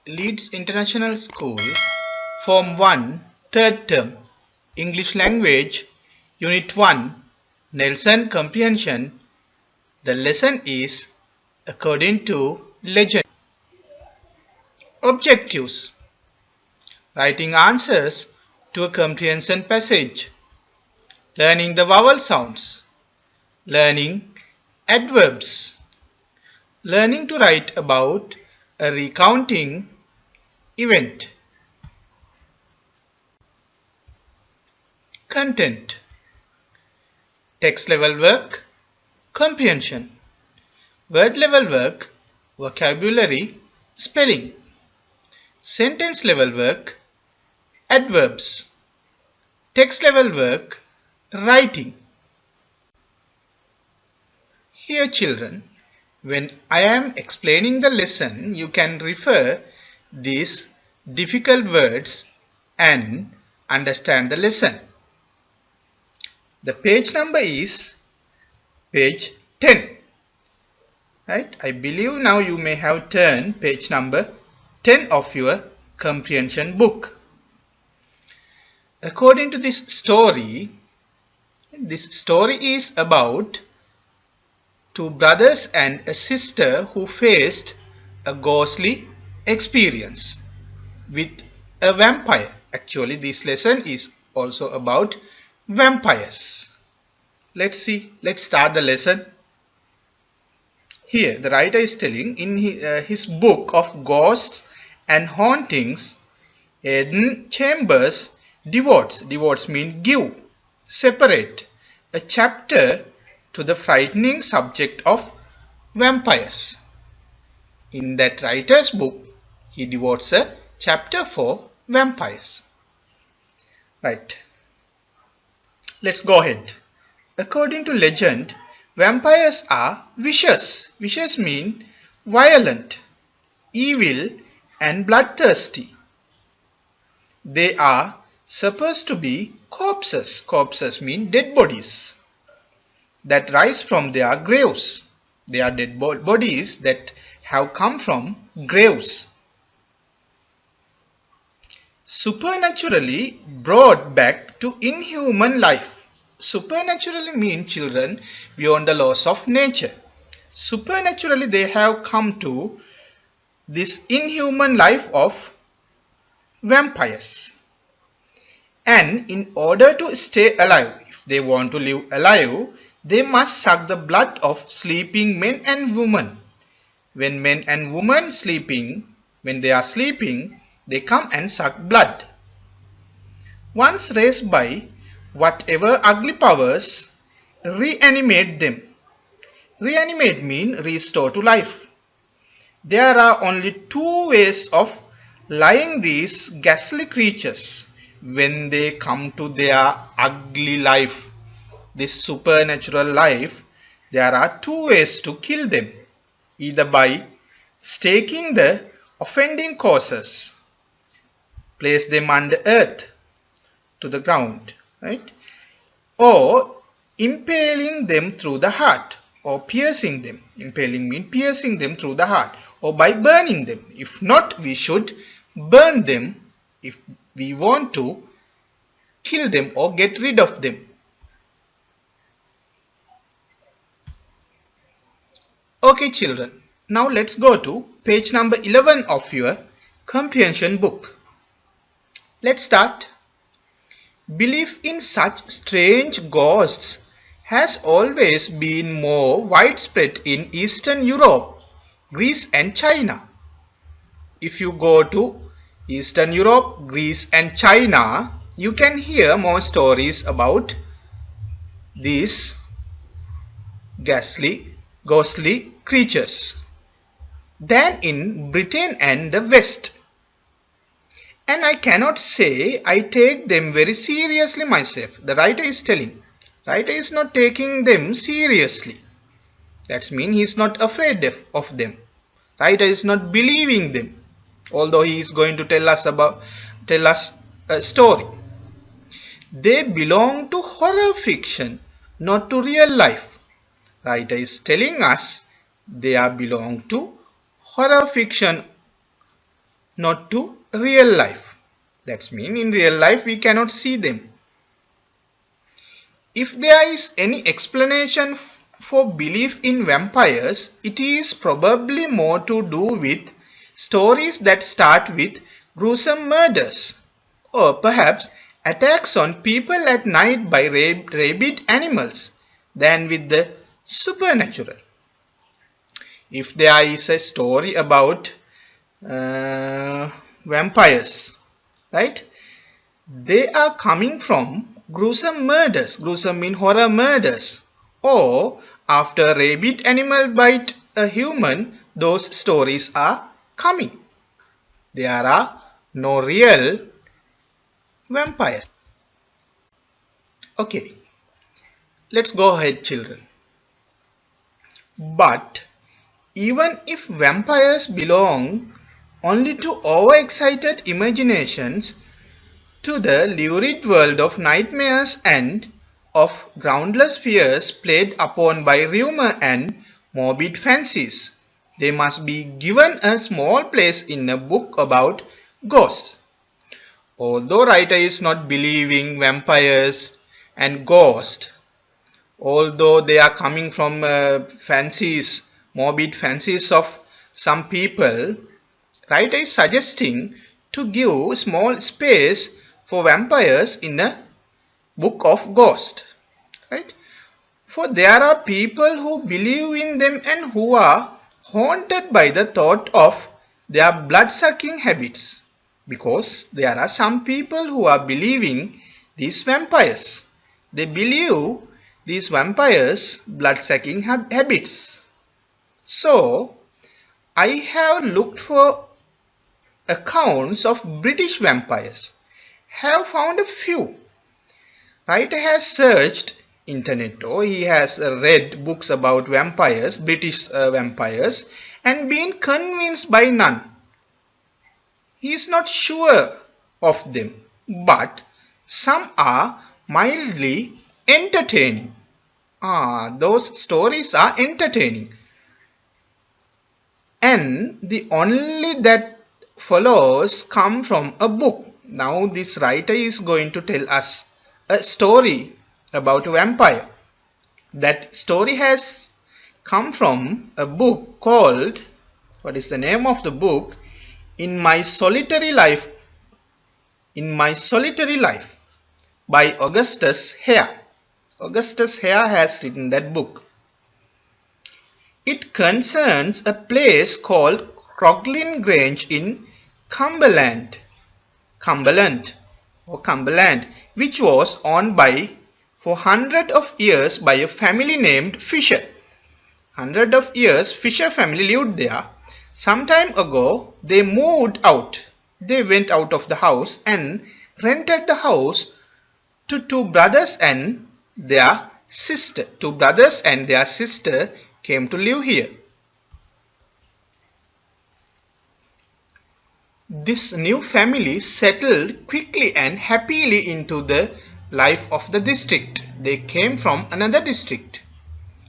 Leeds International School, Form 1, 3rd term, English Language, Unit 1, Nelson Comprehension. The lesson is according to legend. Objectives: writing answers to a comprehension passage, learning the vowel sounds, learning adverbs, learning to write about a recounting event. Content: text level work, comprehension; word level work, vocabulary, spelling; sentence level work, adverbs; text level work, writing. Here children, when I am explaining the lesson, you can refer these difficult words and understand the lesson. The page number is page 10. Right? I believe now you may have turned page number 10 of your comprehension book. According to this story is about two brothers and a sister who faced a ghostly experience with a vampire. Actually, this lesson is also about vampires. Let's start the lesson. Here the writer is telling in his book of ghosts and hauntings, Eden Chambers devotes mean give, separate, a chapter to the frightening subject of vampires. In that writer's book, he devotes a chapter for vampires. Right. Let's go ahead. According to legend, vampires are vicious. Vicious mean violent, evil and bloodthirsty. They are supposed to be corpses. Corpses mean dead bodies that rise from their graves. They are dead bodies that have come from graves. Supernaturally brought back to inhuman life. Supernaturally means children beyond the laws of nature. Supernaturally they have come to this inhuman life of vampires. And in order to stay alive, if they want to live alive, they must suck the blood of sleeping men and women. When men and women when they are sleeping, they come and suck blood. Once raised by whatever ugly powers, reanimate them. Reanimate means restore to life. There are only two ways of lying these ghastly creatures when they come to their ugly life. This supernatural life, there are two ways to kill them. Either by staking the offending causes, place them under earth to the ground, right? Or impaling them through the heart, or piercing them. Impaling means piercing them through the heart, or by burning them. If not, we should burn them if we want to kill them or get rid of them. Okay children, now let's go to page number 11 of your comprehension book. Let's start. Belief in such strange ghosts has always been more widespread in Eastern Europe, Greece and China. If you go to Eastern Europe, Greece and China, you can hear more stories about these ghostly creatures than in Britain and the West. And I cannot say I take them very seriously myself. The writer is telling. Writer is not taking them seriously. That means he is not afraid of them. Writer is not believing them. Although he is going to tell us a story. They belong to horror fiction, not to real life. Writer is telling us they belong to horror fiction, not to real life. That means in real life we cannot see them. If there is any explanation for belief in vampires, it is probably more to do with stories that start with gruesome murders, or perhaps attacks on people at night by rabid animals, than with the supernatural. If there is a story about vampires, right? They are coming from gruesome murders. Gruesome mean horror murders. Or after a rabid animal bite a human, those stories are coming. There are no real vampires. Okay, let's go ahead, children. But even if vampires belong only to overexcited imaginations, to the lurid world of nightmares and of groundless fears played upon by rumor and morbid fancies, they must be given a small place in a book about ghosts. Although writer is not believing vampires and ghosts, although they are coming from fancies, morbid fancies of some people, writer is suggesting to give small space for vampires in a book of ghosts, right? For there are people who believe in them and who are haunted by the thought of their blood-sucking habits, because there are some people who are believing these vampires. They believe these vampires' blood-sucking habits. So, I have looked for accounts of British vampires. Have found a few. Writer has searched internet, or he has read books about vampires, British vampires, and been convinced by none. He is not sure of them, but some are mildly entertaining. Those stories are entertaining. And the only that follows come from a book. Now this writer is going to tell us a story about a vampire. That story has come from a book called, what is the name of the book? In My Solitary Life by Augustus Hare. Augustus Hare has written that book. It concerns a place called Crogline Grange in Cumberland, which was owned for hundreds of years by a family named Fisher. Hundreds of years Fisher family lived there. Some time ago they moved out. They went out of the house and rented the house to two brothers and their sister. Two brothers and their sister came to live here. This new family settled quickly and happily into the life of the district. They came from another district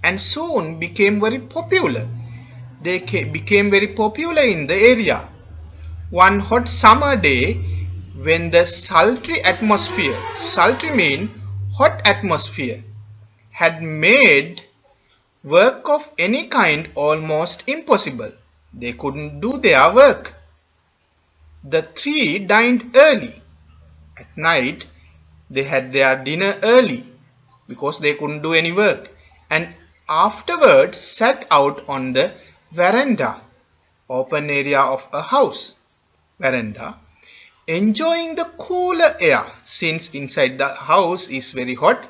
and soon became very popular. They became very popular in the area. One hot summer day, when the sultry mean hot atmosphere, had made work of any kind almost impossible, they couldn't do their work. The three dined early. At night, they had their dinner early because they couldn't do any work, and afterwards sat out on the veranda, open area of a house, enjoying the cooler air. Since inside the house is very hot,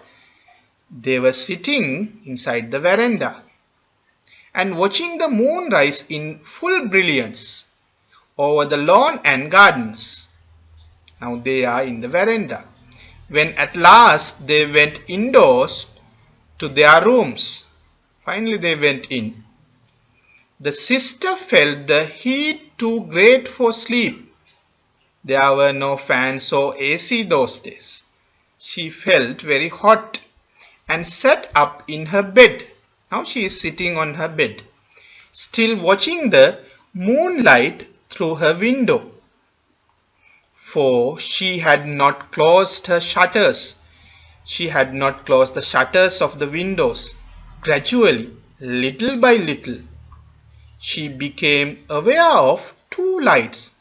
they were sitting inside the veranda and watching the moon rise in full brilliance over the lawn and gardens. Now they are in the veranda. When at last they went indoors to their rooms, finally they went in. The sister felt the heat too great for sleep. There were no fans or AC those days. She felt very hot and sat up in her bed. Now she is sitting on her bed, still watching the moonlight through her window. for she had not closed her shutters. She had not closed the shutters of the windows. Gradually, little by little, she became aware of two lights.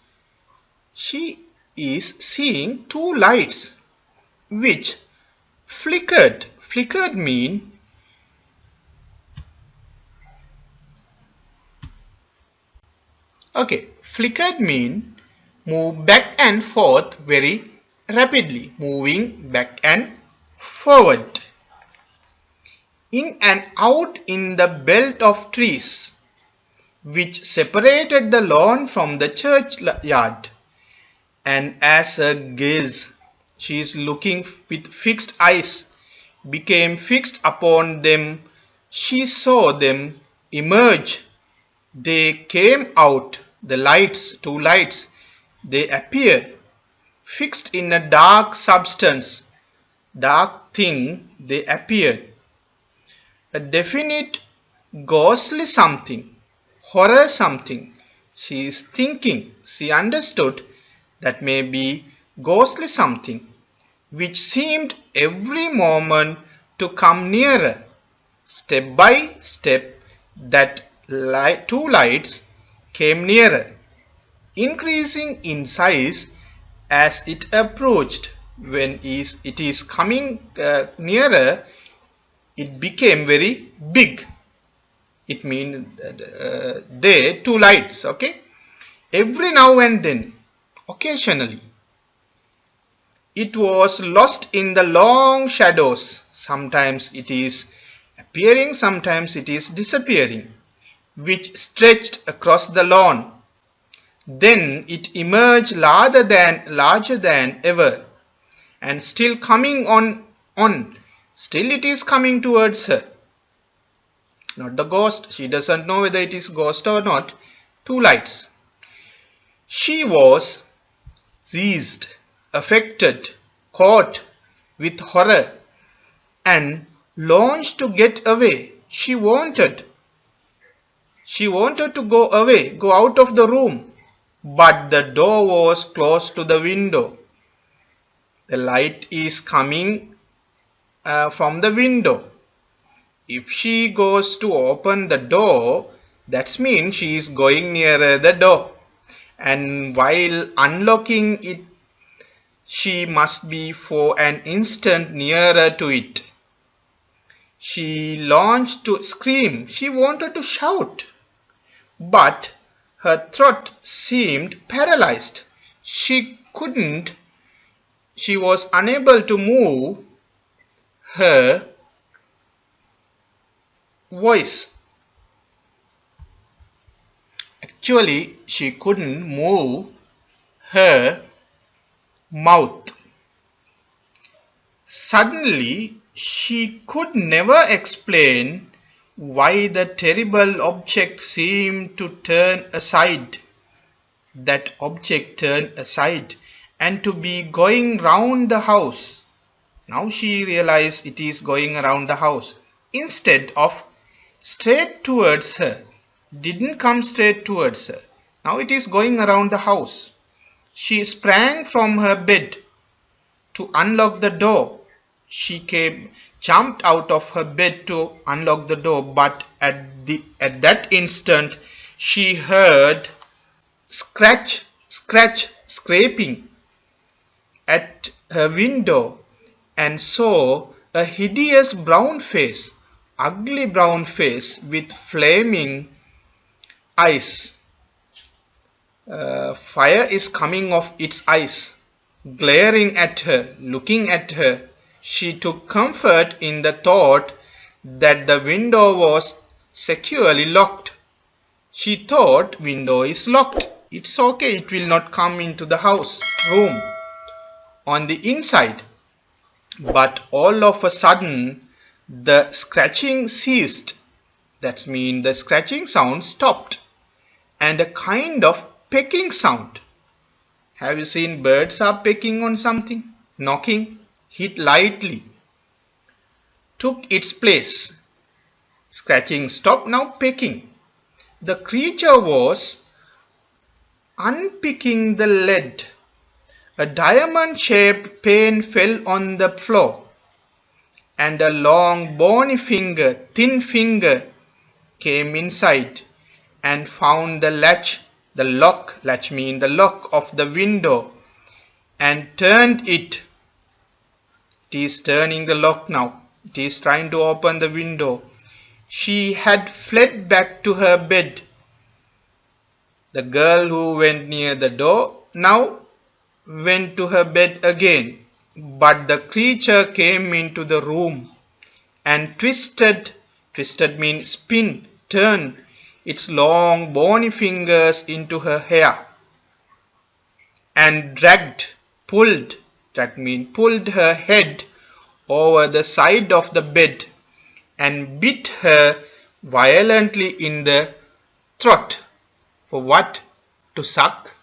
She is seeing two lights which flickered. Flickered mean flickered mean move back and forth very rapidly, moving back and forward. In and out in the belt of trees which separated the lawn from the churchyard. And as her gaze, she is looking with fixed eyes, became fixed upon them, she saw them emerge. They came out, the lights, two lights, they appear, fixed in a dark substance, dark thing, they appeared. A definite ghostly something, horror something. She is thinking, she understood that may be ghostly something, which seemed every moment to come nearer. Step by step, that two lights came nearer, increasing in size as it approached. When it is coming nearer, it became very big. It means they two lights. Okay, every now and then, occasionally, it was lost in the long shadows. Sometimes it is appearing, sometimes it is disappearing, which stretched across the lawn. Then it emerged larger than ever, and still coming on. Still it is coming towards her. Not the ghost. She doesn't know whether it is ghost or not. Two lights. She was seized, affected, caught with horror, and longed to get away. She wanted to go away, go out of the room, but the door was close to the window. The light is coming from the window. If she goes to open the door, that means she is going nearer the door. And while unlocking it, she must be for an instant nearer to it. She longed to scream. She wanted to shout. But her throat seemed paralyzed. She was unable to move her voice. Actually, she couldn't move her mouth. Suddenly, she could never explain why the terrible object seemed to turn aside. That object turned aside and to be going round the house. Now she realized it is going around the house. Instead of straight towards her, didn't come straight towards her. Now it is going around the house. She sprang from her bed to unlock the door. She jumped out of her bed to unlock the door, but at that instant she heard scraping at her window and saw a hideous brown face, ugly brown face with flaming eyes. Fire is coming off its eyes, glaring at her, looking at her. She took comfort in the thought that the window was securely locked. She thought, window is locked. It's okay, it will not come into the room on the inside. But all of a sudden, the scratching ceased. That means the scratching sound stopped. And a kind of pecking sound. Have you seen birds are pecking on something? Knocking, hit lightly. Took its place. Scratching stopped, now pecking. The creature was unpicking the lead. A diamond-shaped pane fell on the floor, and a long bony finger, thin finger, came inside and found the latch means the lock of the window, and turned it. It is turning the lock now. It is trying to open the window. She had fled back to her bed. The girl who went near the door now went to her bed again, but the creature came into the room and twisted means spin, turn its long bony fingers into her hair, and pulled her head over the side of the bed and bit her violently in the throat. For what? To suck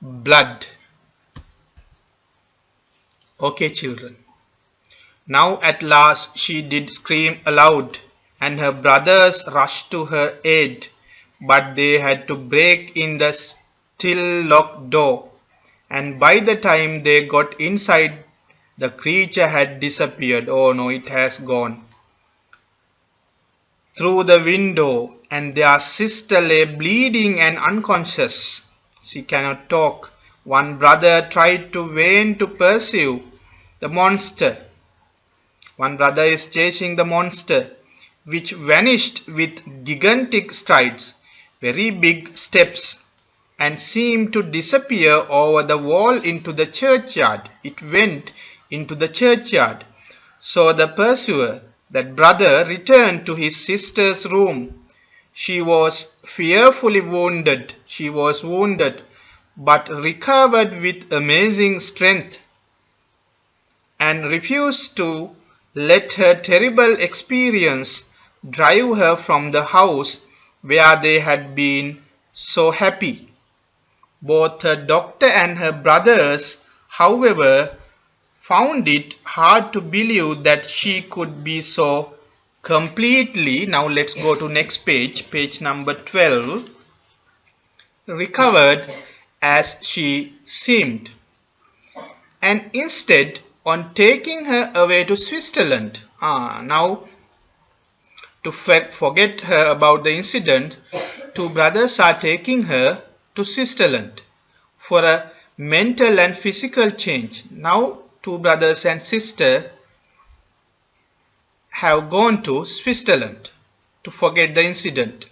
blood. Okay, children. Now at last she did scream aloud, and her brothers rushed to her aid, but they had to break in the still locked door, and by the time they got inside, the creature had disappeared. Oh no, it has gone through the window, and their sister lay bleeding and unconscious. She cannot talk. One brother tried to vain to pursue the monster. One brother is chasing the monster, which vanished with gigantic strides, very big steps, and seemed to disappear over the wall into the churchyard. It went into the churchyard. So the pursuer, that brother, returned to his sister's room. She was fearfully wounded. She was wounded, but recovered with amazing strength, and refused to let her terrible experience drive her from the house where they had been so happy. Both her doctor and her brothers, however, found it hard to believe that she could be so completely, now let's go to next page, page number 12, recovered as she seemed, and instead on taking her away to Switzerland. Now to forget her about the incident, two brothers are taking her to Switzerland for a mental and physical change. Now two brothers and sister have gone to Switzerland to forget the incident.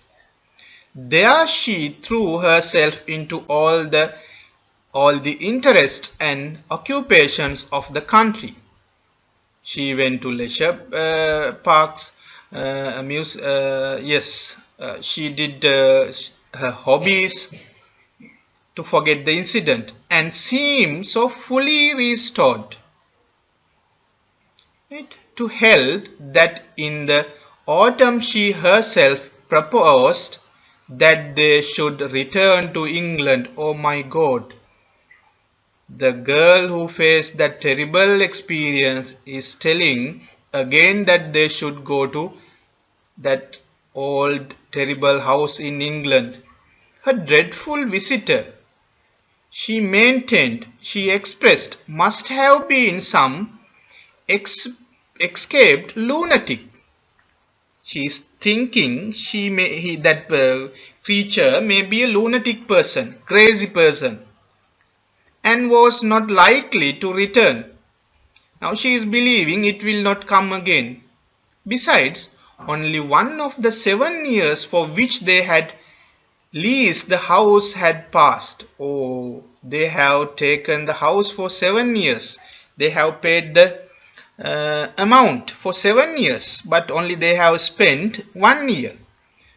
There she threw herself into all the interests and occupations of the country. She went to leisure parks, she did her hobbies to forget the incident, and seemed so fully restored to health that in the autumn she herself proposed that they should return to England. Oh my God! The girl who faced that terrible experience is telling again that they should go to that old terrible house in England. Her dreadful visitor, she maintained, she expressed, must have been some escaped lunatic. She is thinking that creature may be a lunatic person, crazy person, and was not likely to return. Now she is believing it will not come again. Besides, only one of the 7 years for which they had leased the house had passed. Oh, they have taken the house for 7 years. They have paid the amount for 7 years, but only they have spent 1 year.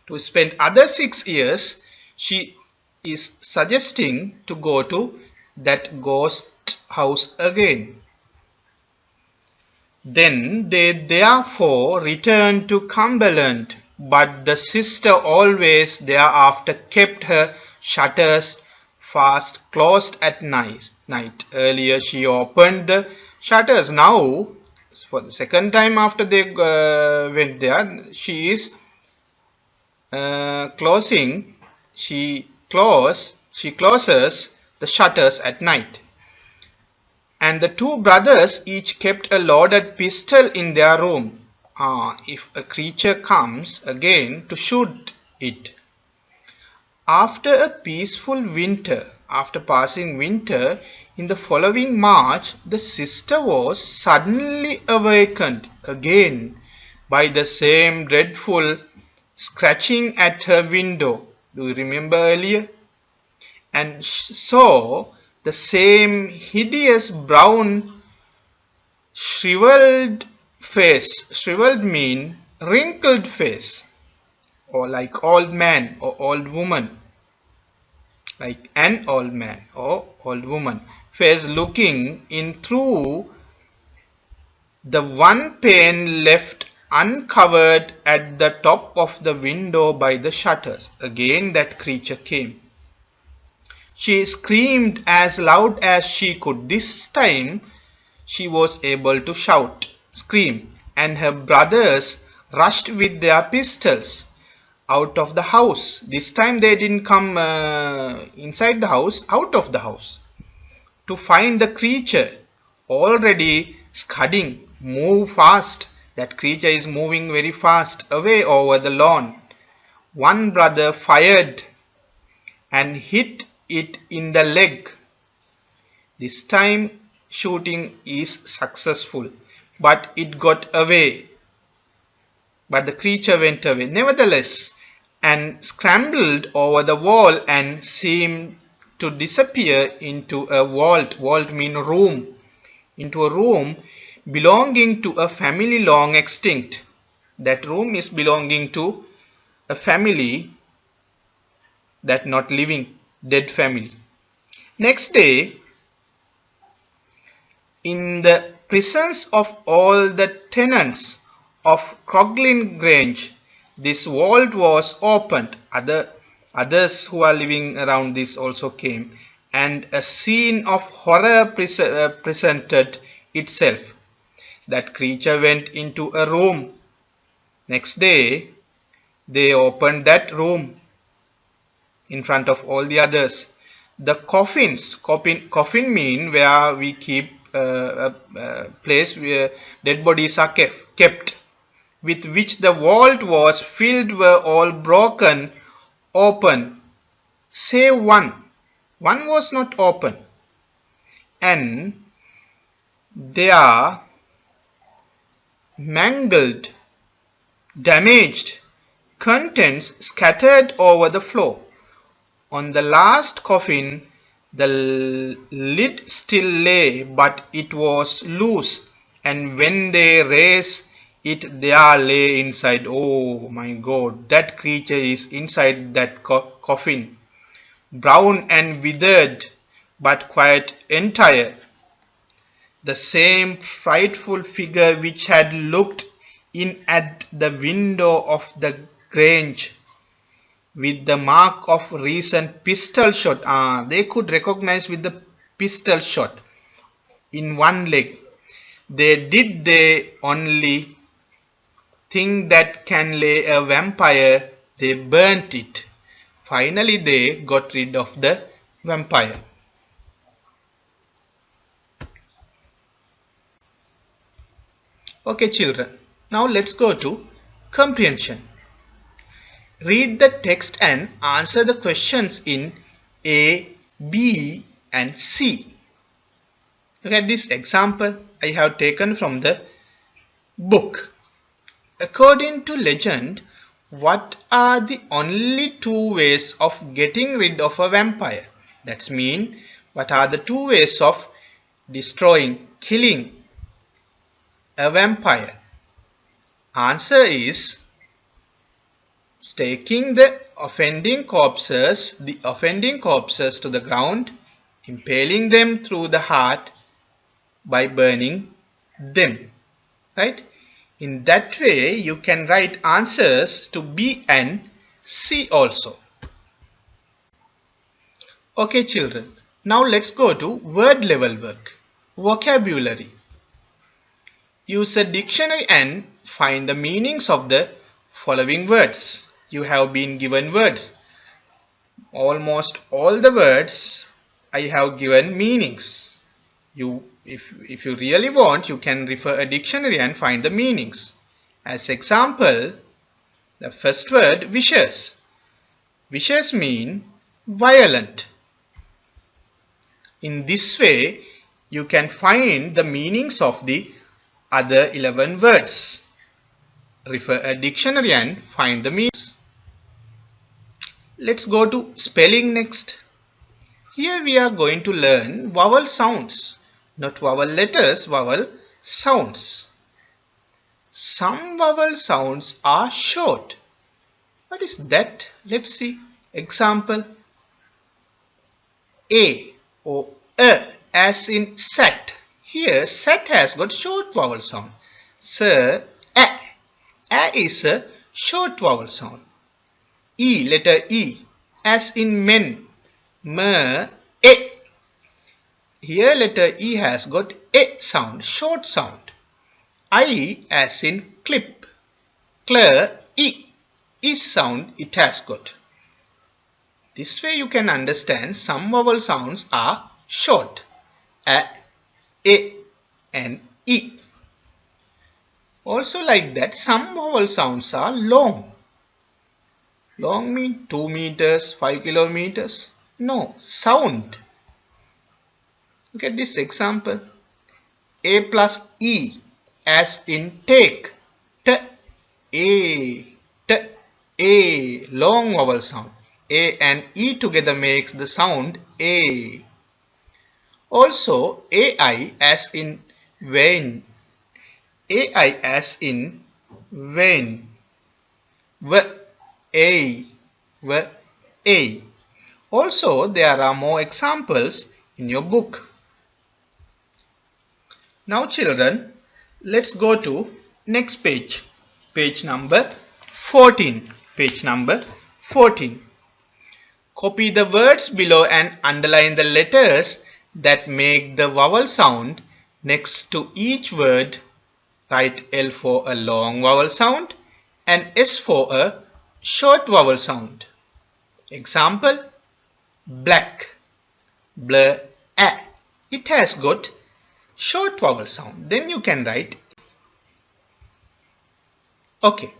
To spend other 6 years, she is suggesting to go to that ghost house again. Then they therefore returned to Cumberland, but the sister always thereafter kept her shutters fast closed at night. Earlier she opened the shutters. Now, for the second time after they went there, she is closing. She closes the shutters at night. And the two brothers each kept a loaded pistol in their room. If a creature comes again to shoot it. After a peaceful winter, after passing winter, in the following March, the sister was suddenly awakened again by the same dreadful scratching at her window. Do you remember earlier? And saw the same hideous brown shriveled face. Shriveled mean wrinkled face, or like old man or old woman, like an old man or old woman face looking in through the one pane left uncovered at the top of the window by the shutters. Again that creature came. She screamed as loud as she could. This time she was able to scream, and her brothers rushed with their pistols out of the house. This time they didn't come inside the house, out of the house, to find the creature already scudding. Move fast. That creature is moving very fast away over the lawn. One brother fired and hit it in the leg. This time shooting is successful, but it got away. But the creature went away nevertheless and scrambled over the wall and seemed to disappear into a vault. Vault means room. Into a room belonging to a family long extinct. That room is belonging to a family that not living, dead family. Next day, in the presence of all the tenants of Croglin Grange, this vault was opened. Others who are living around this also came, and a scene of horror presented itself. That creature went into a room. Next day, they opened that room in front of all the others. The coffins, coffin mean where we keep a place where dead bodies are kept, with which the vault was filled, were all broken open, save one. One was not open, and they are mangled, damaged, contents scattered over the floor. On the last coffin, the lid still lay, but it was loose, and when they raised it, there lay inside. Oh my God, that creature is inside that coffin, brown and withered, but quite entire. The same frightful figure which had looked in at the window of the grange with the mark of recent pistol shot. They could recognize with the pistol shot in one leg. They only think that can lay a vampire. They burnt it. Finally they got rid of the vampire. Okay children, now let's go to comprehension. Read the text and answer the questions in A, B and C. Look at this example I have taken from the book. According to legend, what are the only two ways of getting rid of a vampire? That means, what are the two ways of destroying, killing a vampire? Answer is staking the offending corpses to the ground, impaling them through the heart by burning them. Right? In that way, you can write answers to B and C also. Okay children, now let's go to word level work. Vocabulary. Use a dictionary and find the meanings of the following words. You have been given words. Almost all the words I have given meanings. You if you really want, you can refer a dictionary and find the meanings. As example, the first word vicious. Vicious mean violent. In this way, you can find the meanings of the other 11 words. Refer a dictionary and find the meanings. Let's go to spelling next. Here we are going to learn vowel sounds, not vowel letters, vowel sounds. Some vowel sounds are short. What is that? Let's see. Example. A or as in sat. Here sat has got short vowel sound. Sir, a. A is a short vowel sound. E, letter E, as in men. M, a. Here letter E has got a sound, short sound. I as in clip. Clear, E. E sound it has got. This way you can understand some vowel sounds are short. A, and E. Also like that, some vowel sounds are long. Long mean 2 meters, 5 kilometers. No, sound. Look at this example. A plus E as in take. T, A. Long vowel sound. A and E together makes the sound A. Also AI as in vein. AI as in vein. A. Also there are more examples in your book. Now children, let's go to next page. Page number 14. Page number 14. Copy the words below and underline the letters that make the vowel sound next to each word. Write L for a long vowel sound and S for a short vowel sound. Example, black, bl, a. It has got short vowel sound. Then you can write. Okay,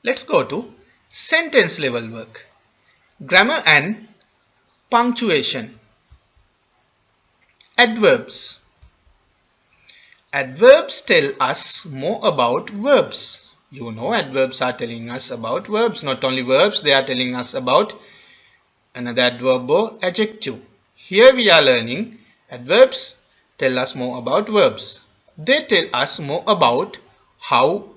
let's go to sentence level work. Grammar and punctuation. Adverbs. Adverbs tell us more about verbs. You know, adverbs are telling us about verbs. Not only verbs, they are telling us about another adverb or adjective. Here we are learning adverbs tell us more about verbs. They tell us more about how,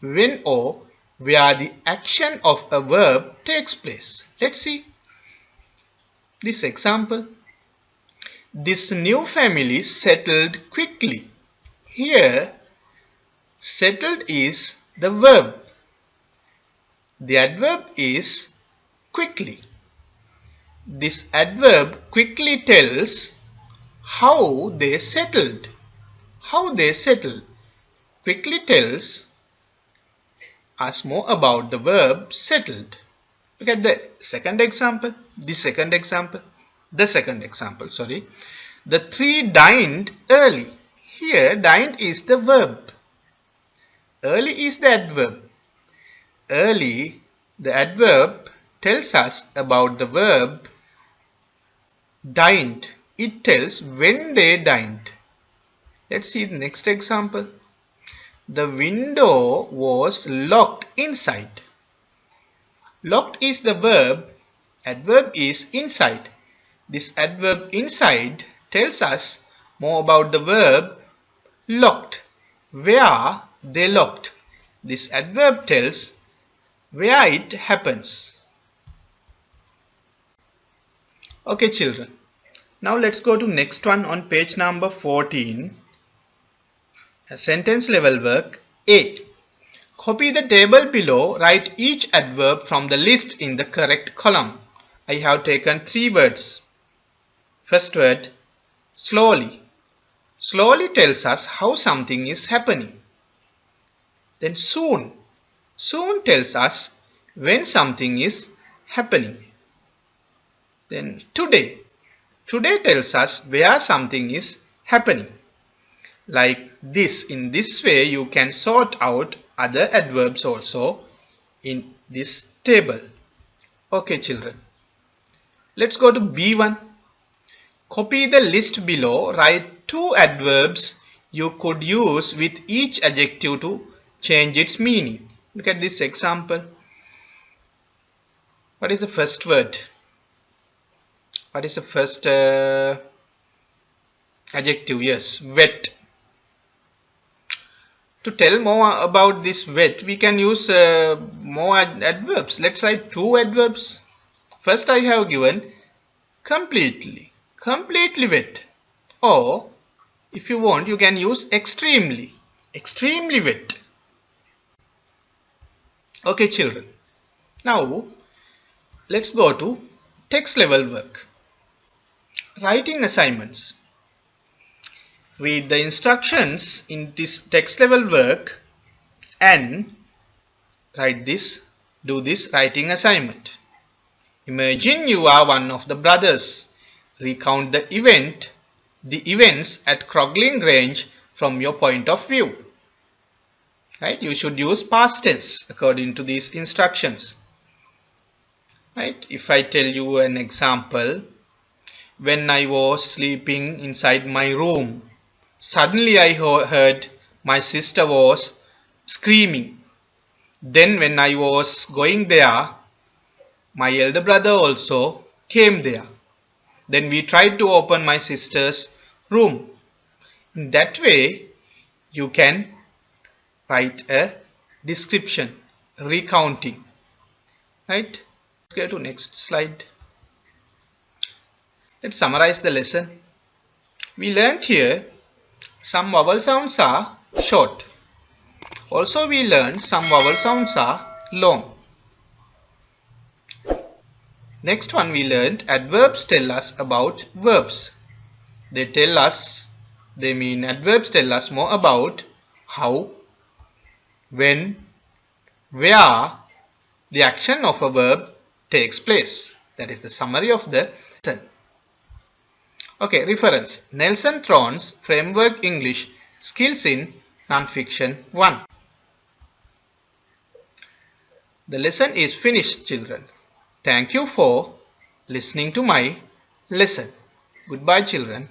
when or where the action of a verb takes place. Let's see this example. This new family settled quickly. Here, settled is the verb. The adverb is quickly. This adverb quickly tells how they settled. How they settled. Quickly tells us more about the verb settled. Look at the second example. The second example. The three dined early. Here, dined is the verb. Early is the adverb. Early, the adverb, tells us about the verb dined. It tells when they dined. Let's see the next example. The window was locked inside. Locked is the verb. Adverb is inside. This adverb inside tells us more about the verb locked. Where they locked. This adverb tells where it happens. Okay children. Now let's go to next one on page number 14. A sentence level work A. Copy the table below. Write each adverb from the list in the correct column. I have taken 3 words. First word, slowly. Slowly tells us how something is happening. Then soon. Soon tells us when something is happening. Then today. Today tells us where something is happening. Like this. In this way, you can sort out other adverbs also in this table. Okay, children. Let's go to B1. Copy the list below. Write 2 adverbs you could use with each adjective to change its meaning. Look at this example. What is the first word? What is the first adjective? Yes, wet. To tell more about this wet, we can use more adverbs. Let's write 2 adverbs. First I have given completely. Completely wet. Or if you want, you can use extremely. Extremely wet. Okay, children. Now let's go to text level work. Writing assignments. Read the instructions in this text level work and do this writing assignment. Imagine you are one of the brothers. Recount the events at Crogling Grange from your point of view. Right? You should use past tense according to these instructions. Right? If I tell you an example, when I was sleeping inside my room, suddenly I heard my sister was screaming. Then when I was going there, my elder brother also came there. Then we tried to open my sister's room. In that way, you can write a description, recounting. Right? Let's go to next slide. Let's summarize the lesson. We learned here some vowel sounds are short. Also we learned some vowel sounds are long. Next one we learned adverbs tell us about verbs. Adverbs tell us more about how, when, where the action of a verb takes place. That is the summary of the lesson. Okay, reference Nelson Thorne's Framework English Skills in Nonfiction 1. The lesson is finished, children. Thank you for listening to my lesson. Goodbye, children.